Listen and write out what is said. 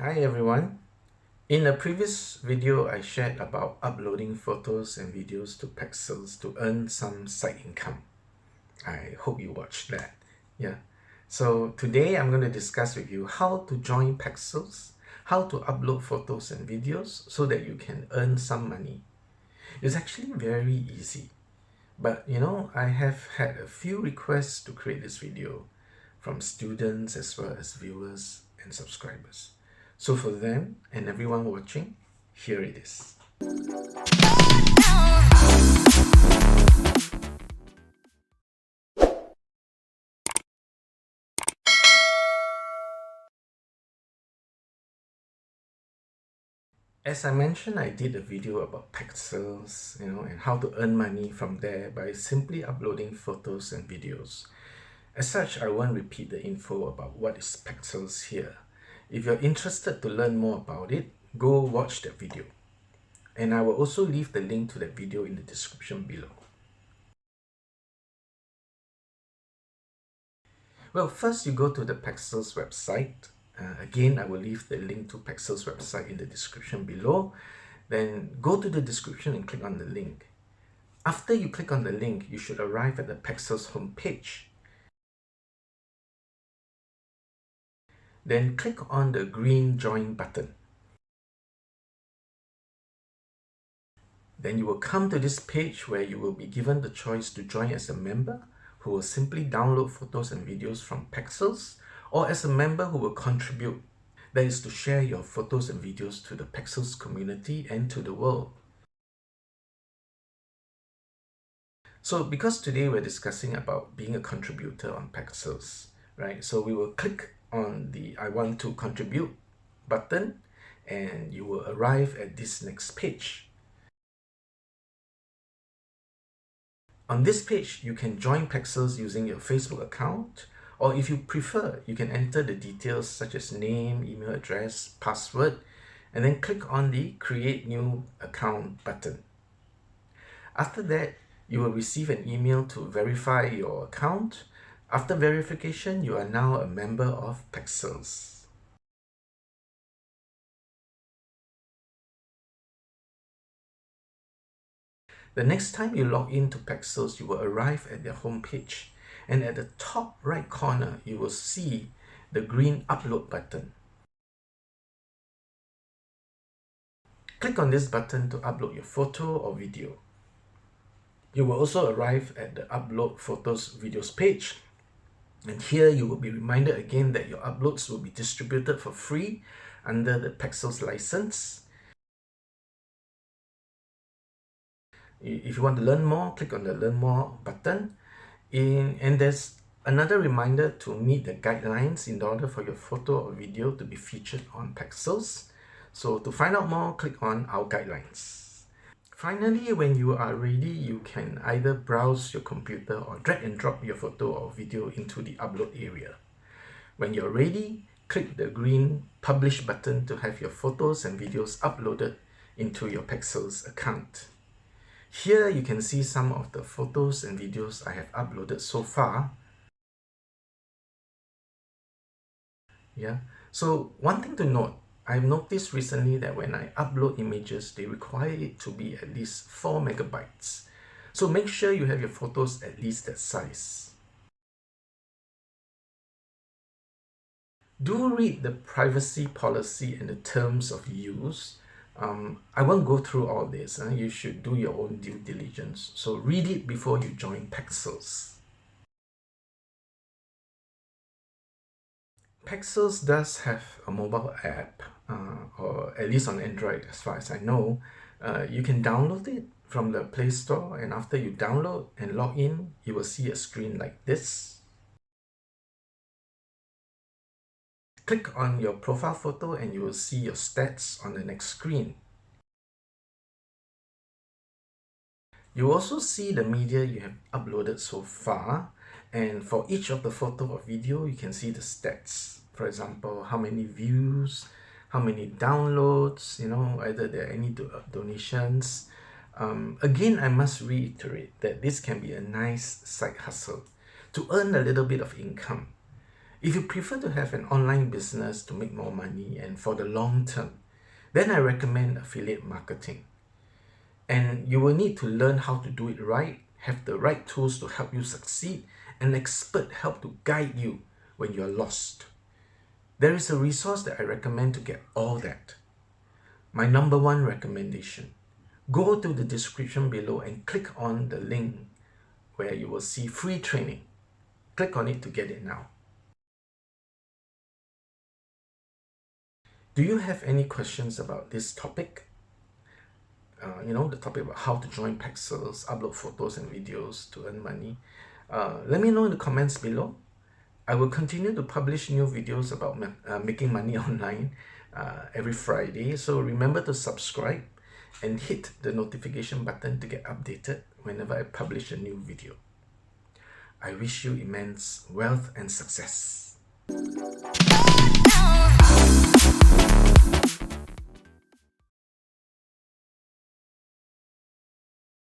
Hi everyone. In a previous video, I shared about uploading photos and videos to Pexels to earn some side income. I hope you watched that. Yeah. So today I'm going to discuss with you how to join Pexels, how to upload photos and videos so that you can earn some money. It's actually very easy. But I have had a few requests to create this video from students as well as viewers and subscribers. So for them and everyone watching, here it is. As I mentioned, I did a video about Pexels, and how to earn money from there by simply uploading photos and videos. As such, I won't repeat the info about what is Pexels here. If you're interested to learn more about it, go watch that video. And I will also leave the link to that video in the description below. Well, first you go to the Pexels website. Again, I will leave the link to Pexels website in the description below. Then go to the description and click on the link. After you click on the link, you should arrive at the Pexels homepage. Then click on the green join button. Then you will come to this page where you will be given the choice to join as a member who will simply download photos and videos from Pexels, or as a member who will contribute, that is to share your photos and videos to the Pexels community and to the world. So because today we're discussing about being a contributor on Pexels, right? So we will click on the I want to contribute button and you will arrive at this next page. On this page, you can join Pexels using your Facebook account, or if you prefer, you can enter the details such as name, email address, password, and then click on the Create New Account button. After that, you will receive an email to verify your account. After verification, you are now a member of Pexels. The next time you log into Pexels, you will arrive at their homepage, and at the top right corner, you will see the green upload button. Click on this button to upload your photo or video. You will also arrive at the upload photos videos page, and here you will be reminded again that your uploads will be distributed for free under the Pexels license. If you want to learn more, click on the Learn More button. And there's another reminder to meet the guidelines in order for your photo or video to be featured on Pexels. So to find out more, click on our guidelines. Finally, when you are ready, you can either browse your computer or drag and drop your photo or video into the upload area. When you're ready, click the green Publish button to have your photos and videos uploaded into your Pexels account. Here you can see some of the photos and videos I have uploaded so far. Yeah, so one thing to note, I've noticed recently that when I upload images, they require it to be at least 4 megabytes. So make sure you have your photos at least that size. Do read the privacy policy and the terms of use. I won't go through all this. You should do your own due diligence. So read it before you join Pexels. Pexels does have a mobile app, or at least on Android as far as I know. You can download it from the Play Store, and after you download and log in, you will see a screen like this. Click on your profile photo and you will see your stats on the next screen. You also see the media you have uploaded so far, and for each of the photo or video, you can see the stats. For example, how many views, how many downloads, whether there are any donations. Again, I must reiterate that this can be a nice side hustle to earn a little bit of income. If you prefer to have an online business to make more money and for the long term, then I recommend affiliate marketing. And you will need to learn how to do it right, have the right tools to help you succeed, and expert help to guide you when you're lost. There is a resource that I recommend to get all that. My number one recommendation: go to the description below and click on the link where you will see free training. Click on it to get it now. Do you have any questions about this topic? The topic about how to join Pexels, upload photos and videos to earn money. Let me know in the comments below. I will continue to publish new videos about making money online every Friday. So remember to subscribe and hit the notification button to get updated whenever I publish a new video. I wish you immense wealth and success.